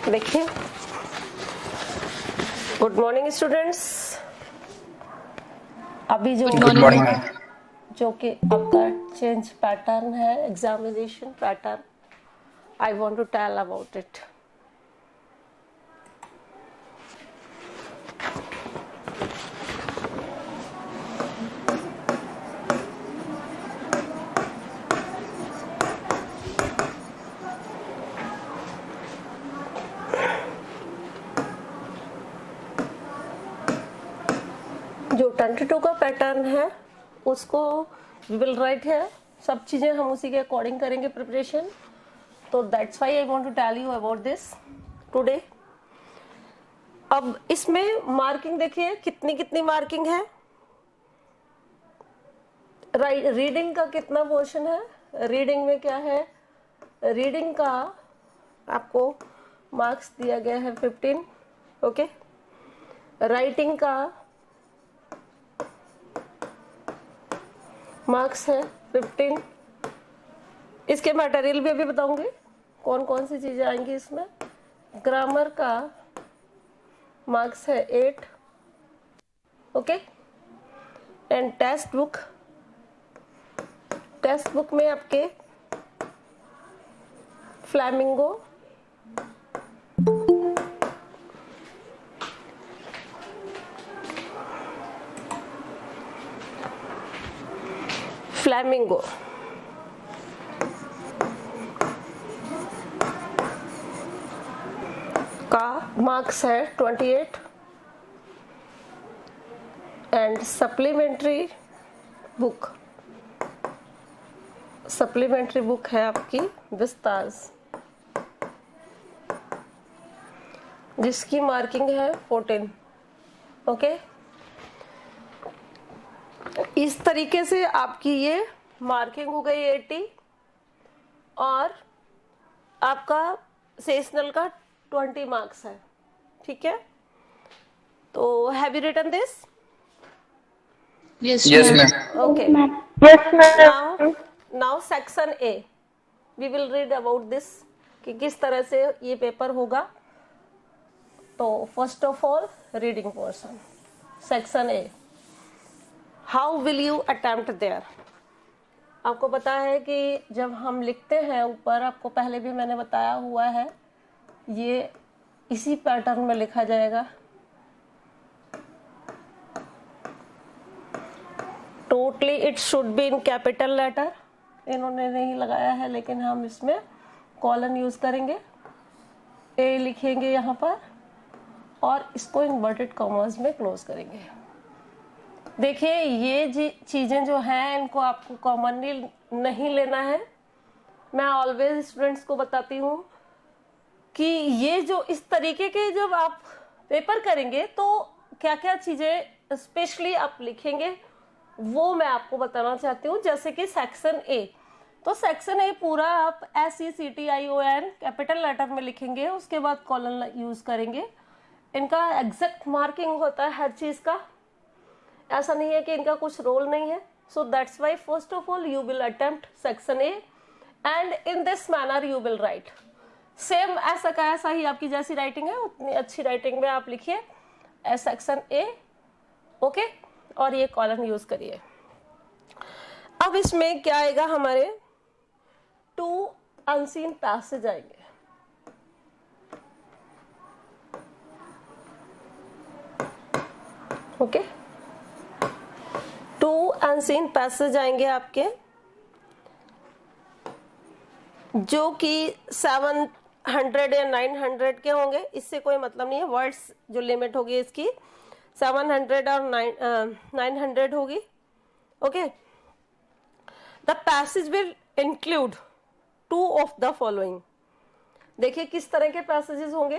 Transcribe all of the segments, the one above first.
देखिए, good morning students. अभी जो कि आपका चेंज पैटर्न है, examination pattern, I want to tell about it. जो 22 का पैटर्न है उसको वी विल राइट है, सब चीजें हम उसी के अकॉर्डिंग करेंगे प्रिपरेशन। तो that's why I want to tell you about this today. अब इसमें मार्किंग देखिए कितनी कितनी मार्किंग है। रीडिंग का कितना पोर्शन है, रीडिंग में क्या है, रीडिंग का आपको मार्क्स दिया गया है 15। ओके, राइटिंग का मार्क्स है 15। इसके मटेरियल भी अभी बताऊंगी कौन कौन सी चीजें आएंगी इसमें। ग्रामर का मार्क्स है 8। ओके, एंड टेक्स्ट बुक में आपके फ्लैमिंगो, का मार्क्स है 28। एंड सप्लीमेंट्री बुक है आपकी विस्तास, जिसकी मार्किंग है 14। ओके, इस तरीके से आपकी ये मार्किंग हो गई 80 और आपका सेशनल का 20 मार्क्स है। ठीक है, तो have you written this? Yes, ma'am. Okay. Yes, ma'am. Now section A. We will read about this कि किस तरह से ये पेपर होगा। तो first of all reading portion, section A. How will you attempt there? आपको पता है कि जब हम लिखते हैं ऊपर, आपको पहले भी मैंने बताया हुआ है, ये इसी पैटर्न में लिखा जाएगा। Totally it should be in capital letter. इन्होंने नहीं लगाया है लेकिन हम इसमें कॉलन यूज करेंगे। ए लिखेंगे यहाँ पर और इसको इन्वर्टेड कॉमर्स में क्लोज करेंगे। देखिए, ये चीजें जो हैं इनको आपको कॉमनली नहीं लेना है। मैं ऑलवेज स्टूडेंट्स को बताती हूँ कि ये जो इस तरीके के जब आप पेपर करेंगे तो क्या क्या चीजें स्पेशली आप लिखेंगे वो मैं आपको बताना चाहती हूँ। जैसे कि सेक्शन ए, तो सेक्शन ए पूरा आप SECTION कैपिटल लेटर में लिखेंगे, उसके बाद कॉलन यूज करेंगे। इनका एग्जैक्ट मार्किंग होता है हर चीज का, ऐसा नहीं है कि इनका कुछ रोल नहीं है। So that's why first of all you will attempt section A and in this manner you will write. Same ऐसा का ऐसा ही आपकी जैसी राइटिंग है उतनी अच्छी राइटिंग में आप लिखिए सेक्शन ए। ओके, और ये कॉलम यूज करिए। अब इसमें क्या आएगा, हमारे 2 अनसीन पैसेज आएंगे। ओके, 2 अनसीन पैसेज आएंगे आपके, जो कि 700 या 900 के होंगे। इससे कोई मतलब नहीं है, वर्ड्स जो लिमिट होगी इसकी 700 और 900 होगी। Okay, the passage will include 2 of the following. देखिए किस तरह के पैसेजेस होंगे।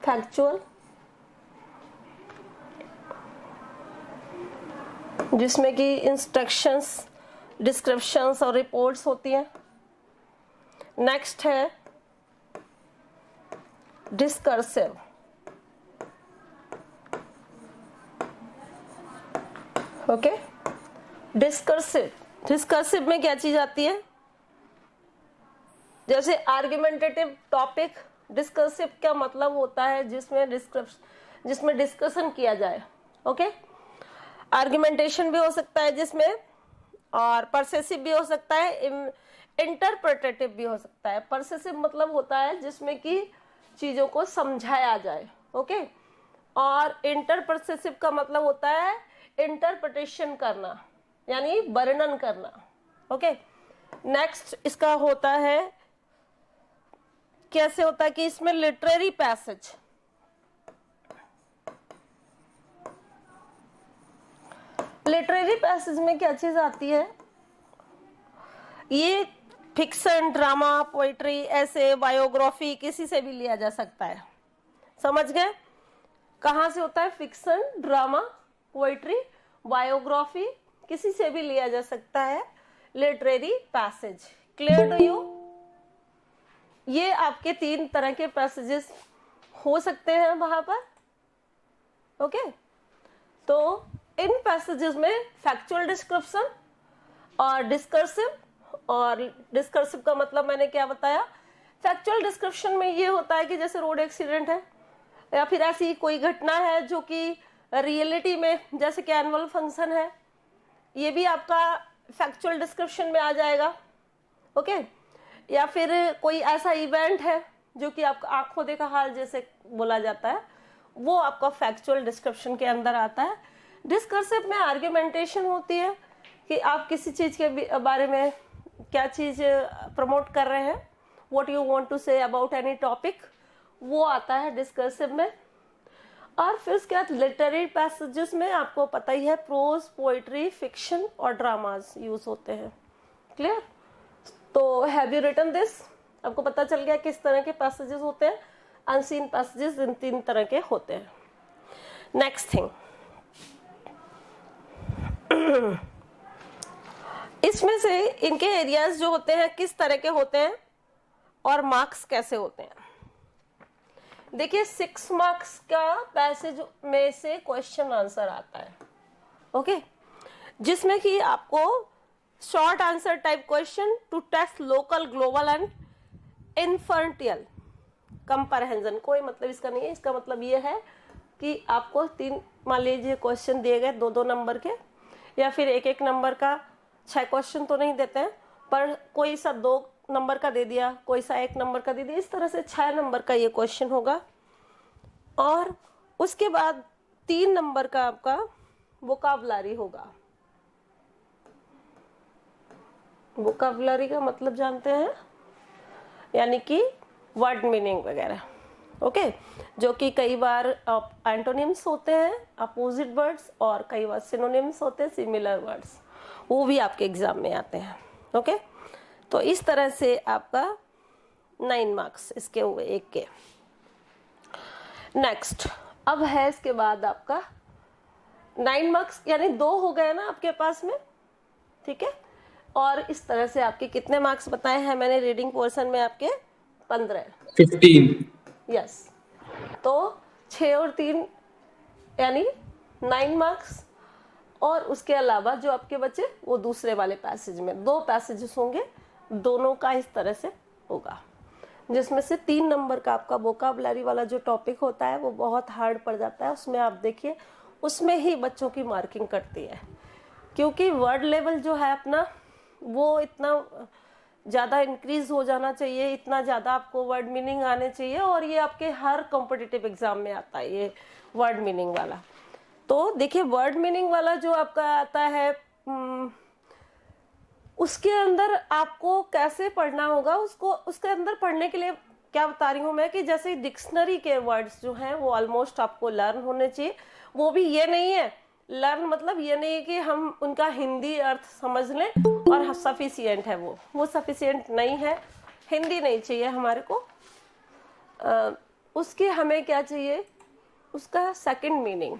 फैक्चुअल, जिसमें कि इंस्ट्रक्शंस, डिस्क्रिप्शंस और रिपोर्ट्स होती हैं। नेक्स्ट है डिस्कर्सिव, ओके। डिस्कर्सिव में क्या चीज आती है, जैसे आर्ग्यूमेंटेटिव टॉपिक, डिस्कसिव का मतलब होता है जिसमें डिस्कशन किया जाए, ओके। आर्ग्यूमेंटेशन भी हो सकता है जिसमें, और परसेसिव भी हो सकता है, इंटरप्रेटेटिव भी हो सकता है। परसेसिव मतलब होता है जिसमें कि चीजों को समझाया जाए, ओके। और इंटरप्रेसिव का मतलब होता है इंटरप्रिटेशन करना, यानी वर्णन करना, ओके। नेक्स्ट इसका होता है, कैसे होता है कि इसमें लिटरेरी पैसेज, लिटरेरी पैसेज में क्या चीज आती है, ये फिक्शन, ड्रामा, पोइट्री, ऐसे, बायोग्राफी, किसी से भी लिया जा सकता है, समझ गए। कहां से होता है, फिक्शन, ड्रामा, पोइट्री, बायोग्राफी, किसी से भी लिया जा सकता है literary passage. Clear to you? ये आपके 3 तरह के पैसेजेस हो सकते हैं वहां पर, ओके। तो इन पैसेजेस में फैक्चुअल डिस्क्रिप्शन और डिस्कर्सिव, और डिस्कर्सिव का मतलब मैंने क्या बताया, फैक्चुअल डिस्क्रिप्शन में ये होता है कि जैसे रोड एक्सीडेंट है या फिर ऐसी कोई घटना है जो कि रियलिटी में, जैसे कि एनुअल फंक्शन है, ये भी आपका फैक्चुअल डिस्क्रिप्शन में आ जाएगा, ओके। या फिर कोई ऐसा इवेंट है जो कि आपका आंखों देखा हाल जैसे बोला जाता है, वो आपका फैक्चुअल डिस्क्रिप्शन के अंदर आता है। डिस्कर्सिव में आर्ग्यूमेंटेशन होती है कि आप किसी चीज के बारे में क्या चीज प्रमोट कर रहे हैं, what you want to say about any topic, वो आता है डिस्कर्सिव में। और फिर उसके बाद लिटरेरी पैसेजेस में आपको पता ही है, प्रोज, पोइट्री, फिक्शन और ड्रामास यूज होते हैं। क्लियर? तो हैव यू रिटन दिस? आपको पता चल गया किस तरह के पैसेजेस होते हैं। अनसीन पैसेजेस इन 3 तरह के होते हैं। नेक्स्ट थिंग, इसमें से इनके एरियाज जो होते हैं किस तरह के होते हैं और मार्क्स कैसे होते हैं। देखिए 6 मार्क्स का पैसेज में से क्वेश्चन आंसर आता है, ओके, जिसमें कि आपको short answer type question to test local, global and inferential comparison, कोई मतलब इसका नहीं है। इसका मतलब ये है कि आपको 3 मान लीजिए क्वेश्चन दिए गए 2-2 नंबर के, या फिर 1-1 नंबर का, 6 क्वेश्चन तो नहीं देते हैं, पर कोई सा 2 नंबर का दे दिया, कोई सा 1 नंबर का दे दिया, इस तरह से 6 नंबर का ये क्वेश्चन होगा। और उसके बाद 3 नंबर का आपका वोकाबुलरी होगा। वोकाबुलरी का मतलब जानते हैं, यानी कि वर्ड मीनिंग वगैरह, ओके, जो कि कई बार एंटोनिम्स होते हैं, अपोजिट वर्ड्स, और कई बार सिनोनिम्स होते हैं, सिमिलर वर्ड्स, वो भी आपके एग्जाम में आते हैं, ओके। तो इस तरह से आपका 9 मार्क्स इसके हुए 1 के। नेक्स्ट, अब है इसके बाद आपका 9 मार्क्स, यानी 2 हो गए ना आपके पास में, ठीक है। और इस तरह से आपके कितने मार्क्स बताए हैं मैंने रीडिंग पोर्शन में, आपके 15 यस। तो 6 और 3 यानी 9 मार्क्स, और उसके अलावा जो आपके बचे वो दूसरे वाले पैसेज में 2 पैसेजेस होंगे, दोनों का इस तरह से होगा, जिसमें से 3 नंबर का आपका वोकाबुलरी वाला जो टॉपिक होता है वो बहुत हार्ड पड़ जाता है। उसमें आप देखिए, उसमें ही बच्चों की मार्किंग कटती है, क्योंकि वर्ड लेवल जो है अपना वो इतना ज़्यादा इंक्रीज हो जाना चाहिए, इतना ज़्यादा आपको वर्ड मीनिंग आने चाहिए, और ये आपके हर कॉम्पिटिटिव एग्जाम में आता है ये वर्ड मीनिंग वाला। तो देखिए वर्ड मीनिंग वाला जो आपका आता है, उसके अंदर आपको कैसे पढ़ना होगा, उसको उसके अंदर पढ़ने के लिए क्या बता रही हूँ मैं, कि जैसे डिक्शनरी के वर्ड्स जो हैं वो ऑलमोस्ट आपको लर्न होने चाहिए। वो भी ये नहीं है, लर्न मतलब ये नहीं है कि हम उनका हिंदी अर्थ समझ लें और सफिशिएंट है, वो सफिशिएंट नहीं है। हिंदी नहीं चाहिए हमारे को, उसके हमें क्या चाहिए, उसका सेकंड मीनिंग।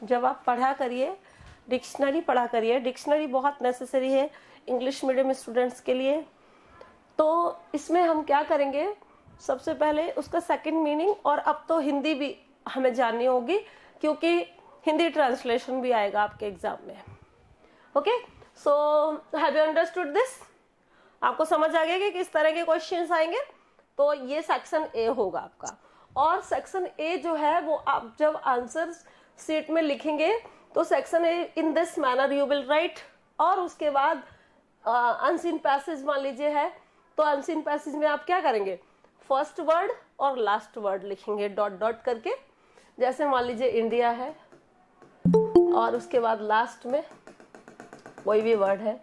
जब आप पढ़ा करिए, डिक्शनरी पढ़ा करिए, डिक्शनरी बहुत नेसेसरी है इंग्लिश मीडियम स्टूडेंट्स के लिए। तो इसमें हम क्या करेंगे, सबसे पहले उसका सेकंड मीनिंग, और अब तो हिंदी भी हमें जाननी होगी, क्योंकि हिंदी ट्रांसलेशन भी आएगा आपके एग्जाम में, okay. So have you understood this? आपको समझ आ गया कि किस तरह के क्वेश्चंस आएंगे। तो ये सेक्शन ए होगा आपका। और सेक्शन ए जो है वो आप जब आंसर शीट में लिखेंगे तो section A in this manner you will write. और उसके बाद अनसीन पैसेज मान लीजिए है, तो अनसीन पैसेज में आप क्या करेंगे, फर्स्ट वर्ड और लास्ट वर्ड लिखेंगे डॉट डॉट करके। जैसे मान लीजिए इंडिया है और उसके बाद लास्ट में कोई भी वर्ड है।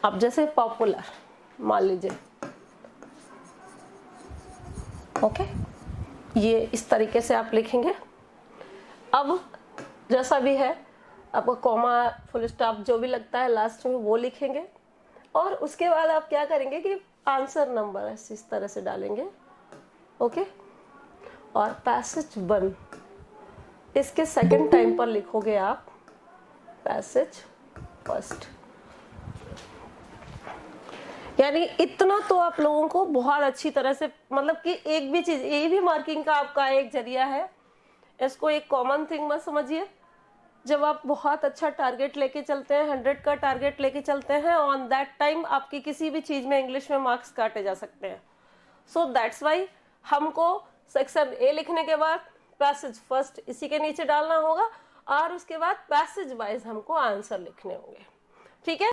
अब जैसे पॉपुलर मान लीजिए, ओके, ये इस तरीके से आप लिखेंगे। अब जैसा भी है आपको कॉमा फुल स्टॉप जो भी लगता है लास्ट में वो लिखेंगे। और उसके बाद आप क्या करेंगे कि आंसर नंबर इस तरह से डालेंगे, ओके। और पैसेज 1 इसके सेकंड टाइम पर लिखोगे आप पैसेज फर्स्ट। यानी इतना तो आप लोगों को बहुत अच्छी तरह से, मतलब कि एक भी चीज, ये भी मार्किंग का आपका एक जरिया है। इसको एक कॉमन थिंग मत समझिए। जब आप बहुत अच्छा टारगेट लेके चलते हैं, 100 का टारगेट लेके चलते हैं, ऑन दैट टाइम आपकी किसी भी चीज में इंग्लिश में मार्क्स काटे जा सकते हैं। सो दैट्स वाई हमको सेक्शन ए लिखने के बाद पैसेज फर्स्ट इसी के नीचे डालना होगा और उसके बाद पैसेज वाइज हमको आंसर लिखने होंगे, ठीक है।